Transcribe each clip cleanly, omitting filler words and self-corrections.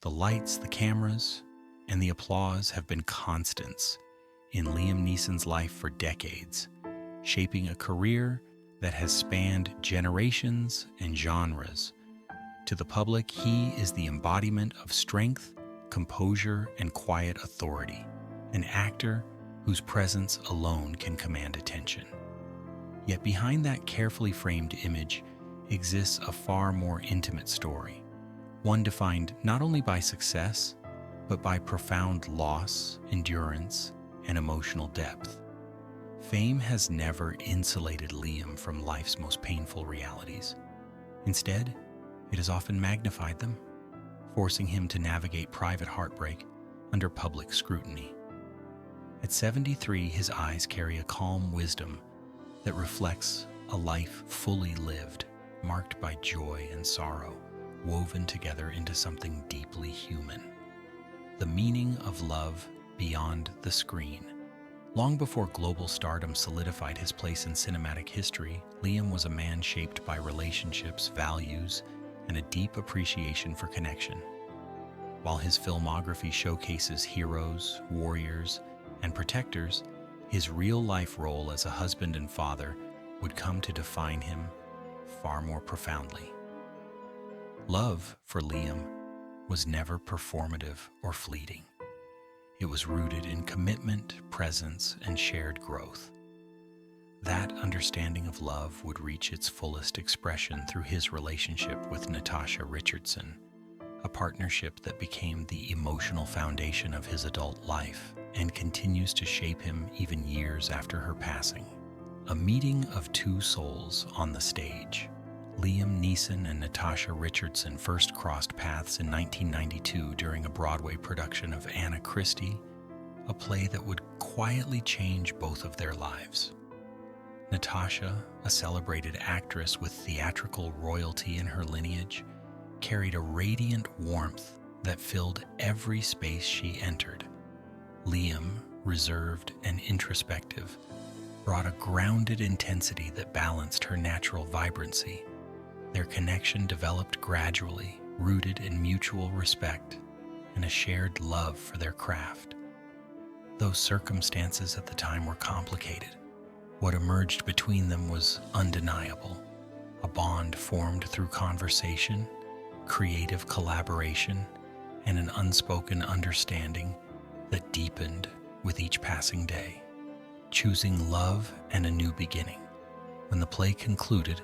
The lights, the cameras, and the applause have been constants in Liam Neeson's life for decades, shaping a career that has spanned generations and genres. To the public, he is the embodiment of strength, composure, and quiet authority, an actor whose presence alone can command attention. Yet behind that carefully framed image exists a far more intimate story, one defined not only by success, but by profound loss, endurance, and emotional depth. Fame has never insulated Liam from life's most painful realities. Instead, it has often magnified them, forcing him to navigate private heartbreak under public scrutiny. At 73, his eyes carry a calm wisdom that reflects a life fully lived, marked by joy and sorrow, woven together into something deeply human. The meaning of love beyond the screen. Long before global stardom solidified his place in cinematic history, Liam was a man shaped by relationships, values, and a deep appreciation for connection. While his filmography showcases heroes, warriors, and protectors, his real-life role as a husband and father would come to define him far more profoundly. Love, for Liam, was never performative or fleeting. It was rooted in commitment, presence, and shared growth. That understanding of love would reach its fullest expression through his relationship with Natasha Richardson, a partnership that became the emotional foundation of his adult life and continues to shape him even years after her passing. A meeting of two souls on the stage. Liam Neeson and Natasha Richardson first crossed paths in 1992 during a Broadway production of Anna Christie, a play that would quietly change both of their lives. Natasha, a celebrated actress with theatrical royalty in her lineage, carried a radiant warmth that filled every space she entered. Liam, reserved and introspective, brought a grounded intensity that balanced her natural vibrancy. Their connection developed gradually, rooted in mutual respect and a shared love for their craft. Though circumstances at the time were complicated, what emerged between them was undeniable. A bond formed through conversation, creative collaboration, and an unspoken understanding that deepened with each passing day. Choosing love and a new beginning. When the play concluded,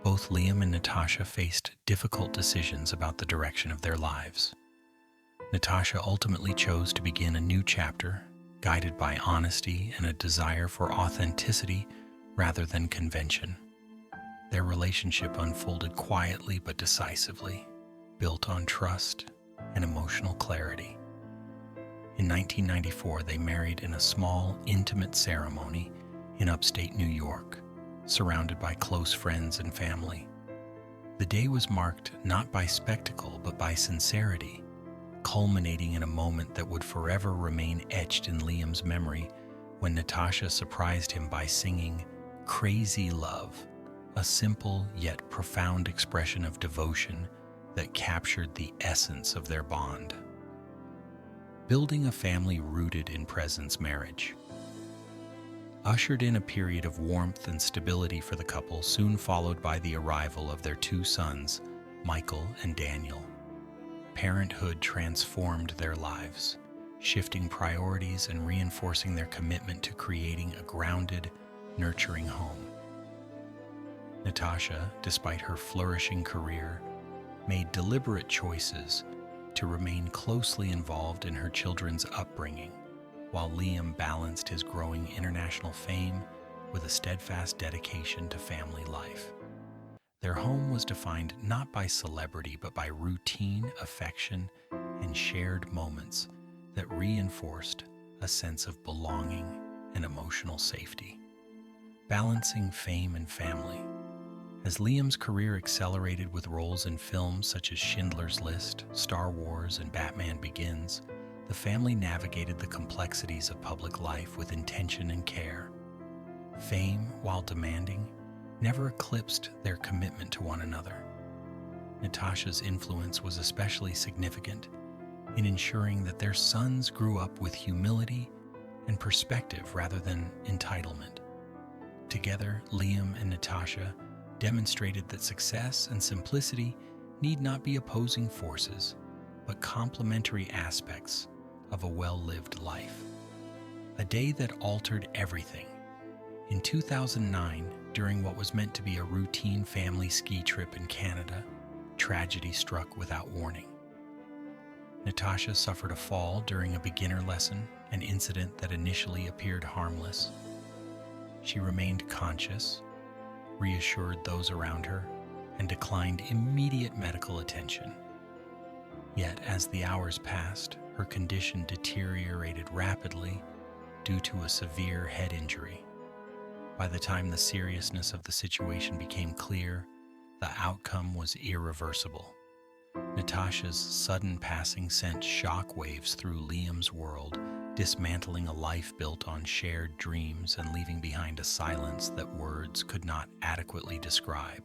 both Liam and Natasha faced difficult decisions about the direction of their lives. Natasha ultimately chose to begin a new chapter, guided by honesty and a desire for authenticity rather than convention. Their relationship unfolded quietly but decisively, built on trust and emotional clarity. In 1994, they married in a small, intimate ceremony in upstate New York, surrounded by close friends and family. The day was marked not by spectacle but by sincerity, culminating in a moment that would forever remain etched in Liam's memory when Natasha surprised him by singing "Crazy Love," a simple yet profound expression of devotion that captured the essence of their bond. Building a family rooted in presence marriage ushered in a period of warmth and stability for the couple, soon followed by the arrival of their two sons, Michael and Daniel. Parenthood transformed their lives, shifting priorities and reinforcing their commitment to creating a grounded, nurturing home. Natasha, despite her flourishing career, made deliberate choices to remain closely involved in her children's upbringing, while Liam balanced his growing international fame with a steadfast dedication to family life. Their home was defined not by celebrity but by routine, affection, and shared moments that reinforced a sense of belonging and emotional safety. Balancing fame and family. As Liam's career accelerated with roles in films such as Schindler's List, Star Wars, and Batman Begins, the family navigated the complexities of public life with intention and care. Fame, while demanding, never eclipsed their commitment to one another. Natasha's influence was especially significant, in ensuring that their sons grew up with humility and perspective rather than entitlement. Together, Liam and Natasha demonstrated that success and simplicity need not be opposing forces, but complementary aspects of a well-lived life. A day that altered everything. In 2009, during what was meant to be a routine family ski trip in Canada, tragedy struck without warning. Natasha suffered a fall during a beginner lesson, an incident that initially appeared harmless. She remained conscious, reassured those around her, and declined immediate medical attention. Yet, as the hours passed, her condition deteriorated rapidly due to a severe head injury. By the time the seriousness of the situation became clear, the outcome was irreversible. Natasha's sudden passing sent shockwaves through Liam's world, dismantling a life built on shared dreams and leaving behind a silence that words could not adequately describe.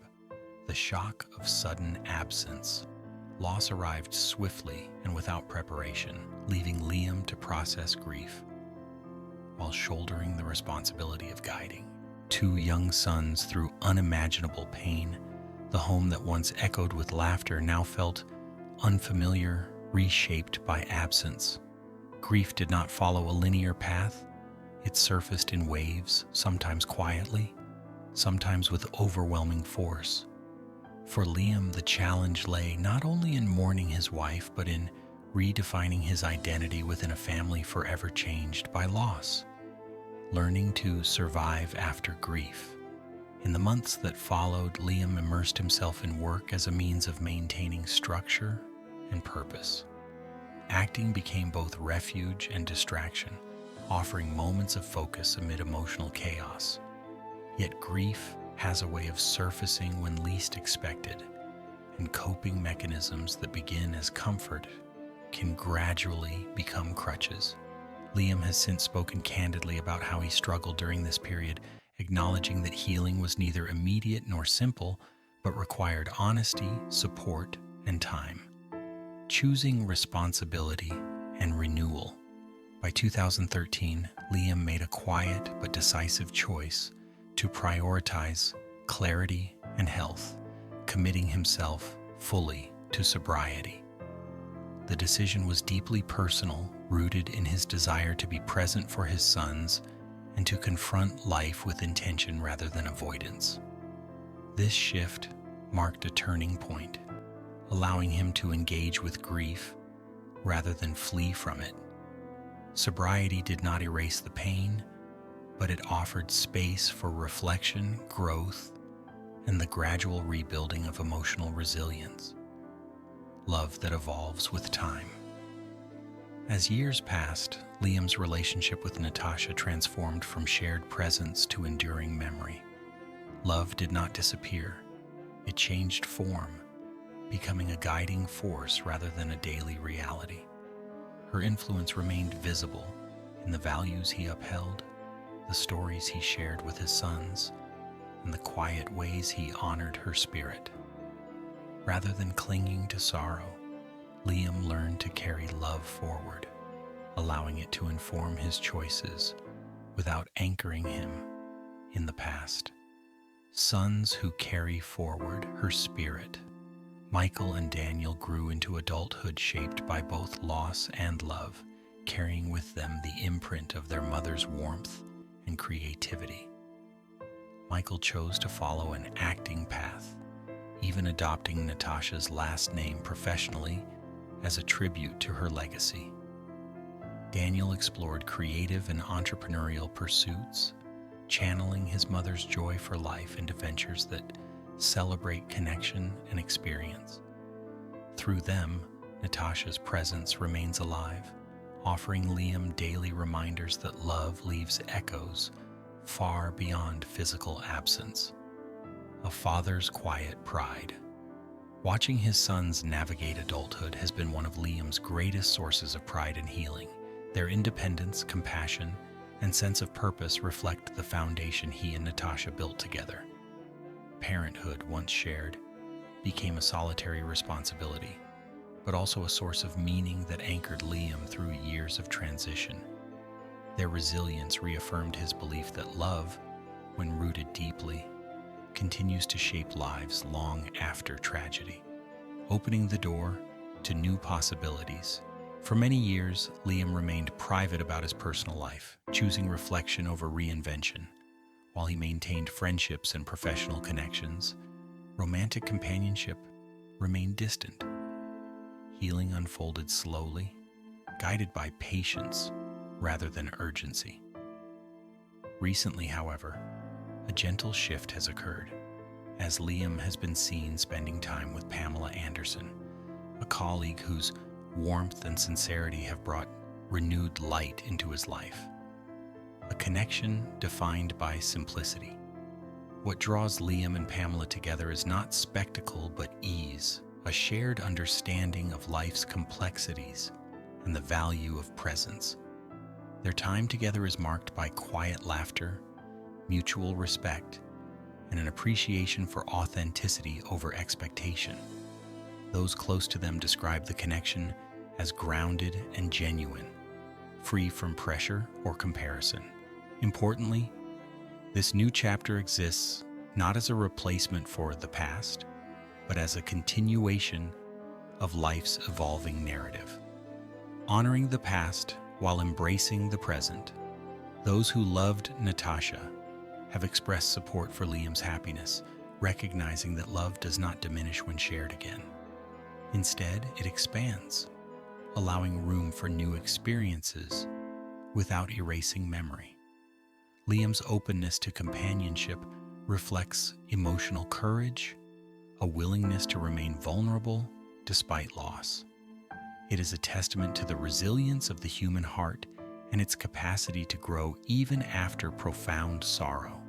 The shock of sudden absence. Loss arrived swiftly and without preparation, leaving Liam to process grief, while shouldering the responsibility of guiding two young sons through unimaginable pain. The home that once echoed with laughter now felt unfamiliar, reshaped by absence. Grief did not follow a linear path. It surfaced in waves, sometimes quietly, sometimes with overwhelming force. For Liam, the challenge lay not only in mourning his wife, but in redefining his identity within a family forever changed by loss. Learning to survive after grief. In the months that followed, Liam immersed himself in work as a means of maintaining structure and purpose. Acting became both refuge and distraction, offering moments of focus amid emotional chaos. Yet grief has a way of surfacing when least expected, and coping mechanisms that begin as comfort can gradually become crutches. Liam has since spoken candidly about how he struggled during this period, acknowledging that healing was neither immediate nor simple, but required honesty, support, and time. Choosing responsibility and renewal. By 2013, Liam made a quiet but decisive choice to prioritize clarity and health, committing himself fully to sobriety. The decision was deeply personal, rooted in his desire to be present for his sons and to confront life with intention rather than avoidance. This shift marked a turning point, allowing him to engage with grief rather than flee from it. Sobriety did not erase the pain, but it offered space for reflection, growth, and the gradual rebuilding of emotional resilience. Love that evolves with time. As years passed, Liam's relationship with Natasha transformed from shared presence to enduring memory. Love did not disappear. It changed form, becoming a guiding force rather than a daily reality. Her influence remained visible in the values he upheld, the stories he shared with his sons, and the quiet ways he honored her spirit. Rather than clinging to sorrow, Liam learned to carry love forward, allowing it to inform his choices without anchoring him in the past. Sons who carry forward her spirit. Michael and Daniel grew into adulthood shaped by both loss and love, carrying with them the imprint of their mother's warmth and creativity. Michael chose to follow an acting path, even adopting Natasha's last name professionally as a tribute to her legacy. Daniel explored creative and entrepreneurial pursuits, channeling his mother's joy for life into ventures that celebrate connection and experience. Through them, Natasha's presence remains alive, offering Liam daily reminders that love leaves echoes far beyond physical absence. A father's quiet pride. Watching his sons navigate adulthood has been one of Liam's greatest sources of pride and healing. Their independence, compassion, and sense of purpose reflect the foundation he and Natasha built together. Parenthood, once shared, became a solitary responsibility, but also a source of meaning that anchored Liam through years of transition. Their resilience reaffirmed his belief that love, when rooted deeply, continues to shape lives long after tragedy, opening the door to new possibilities. For many years, Liam remained private about his personal life, choosing reflection over reinvention. While he maintained friendships and professional connections, romantic companionship remained distant. Healing unfolded slowly, guided by patience rather than urgency. Recently, however, a gentle shift has occurred, as Liam has been seen spending time with Pamela Anderson, a colleague whose warmth and sincerity have brought renewed light into his life. A connection defined by simplicity. What draws Liam and Pamela together is not spectacle but ease, a shared understanding of life's complexities and the value of presence. Their time together is marked by quiet laughter, mutual respect, and an appreciation for authenticity over expectation. Those close to them describe the connection as grounded and genuine, free from pressure or comparison. Importantly, this new chapter exists not as a replacement for the past, but as a continuation of life's evolving narrative. Honoring the past while embracing the present, those who loved Natasha have expressed support for Liam's happiness, recognizing that love does not diminish when shared again. Instead, it expands, allowing room for new experiences without erasing memory. Liam's openness to companionship reflects emotional courage, a willingness to remain vulnerable despite loss. It is a testament to the resilience of the human heart and its capacity to grow even after profound sorrow.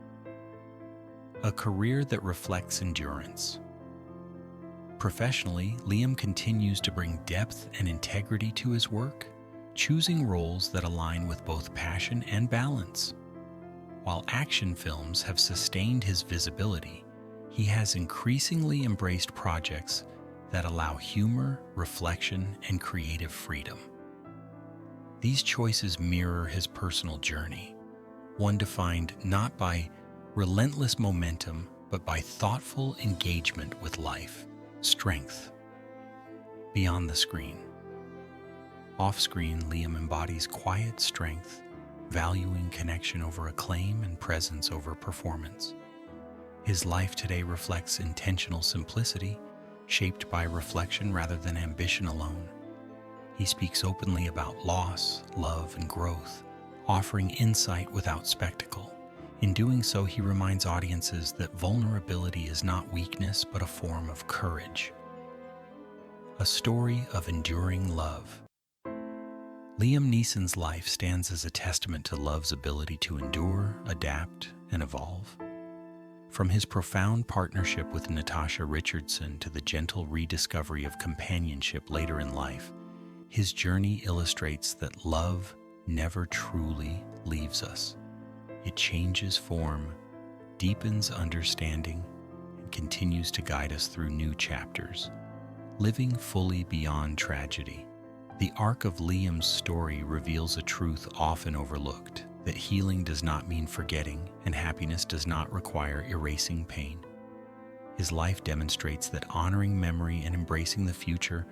A career that reflects endurance. Professionally, Liam continues to bring depth and integrity to his work, choosing roles that align with both passion and balance. While action films have sustained his visibility, he has increasingly embraced projects that allow humor, reflection, and creative freedom. These choices mirror his personal journey, one defined not by relentless momentum, but by thoughtful engagement with life. Strength. Beyond the screen. Off-screen, Liam embodies quiet strength, valuing connection over acclaim and presence over performance. His life today reflects intentional simplicity, shaped by reflection rather than ambition alone. He speaks openly about loss, love, and growth, offering insight without spectacle. In doing so, he reminds audiences that vulnerability is not weakness, but a form of courage. A story of enduring love. Liam Neeson's life stands as a testament to love's ability to endure, adapt, and evolve. From his profound partnership with Natasha Richardson to the gentle rediscovery of companionship later in life, his journey illustrates that love never truly leaves us. It changes form, deepens understanding, and continues to guide us through new chapters, living fully beyond tragedy. The arc of Liam's story reveals a truth often overlooked, that healing does not mean forgetting, and happiness does not require erasing pain. His life demonstrates that honoring memory and embracing the future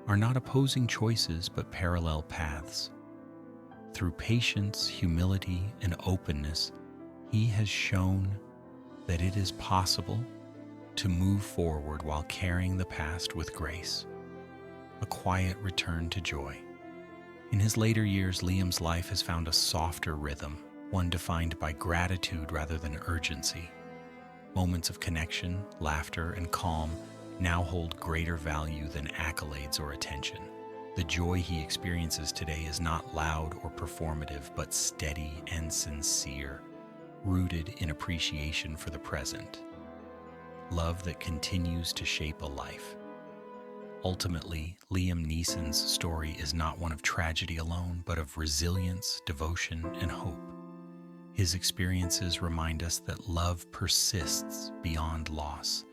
are not opposing choices but parallel paths. Through patience, humility, and openness, he has shown that it is possible to move forward while carrying the past with grace. A quiet return to joy. In his later years, Liam's life has found a softer rhythm, one defined by gratitude rather than urgency. Moments of connection, laughter, and calm now hold greater value than accolades or attention. The joy he experiences today is not loud or performative, but steady and sincere, rooted in appreciation for the present. Love that continues to shape a life. Ultimately, Liam Neeson's story is not one of tragedy alone, but of resilience, devotion, and hope. His experiences remind us that love persists beyond loss,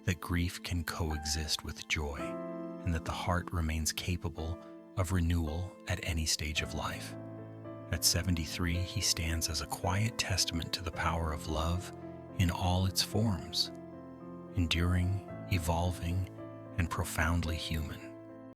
that grief can coexist with joy, and that the heart remains capable of renewal at any stage of life. At 73, he stands as a quiet testament to the power of love in all its forms, enduring, evolving, and profoundly human.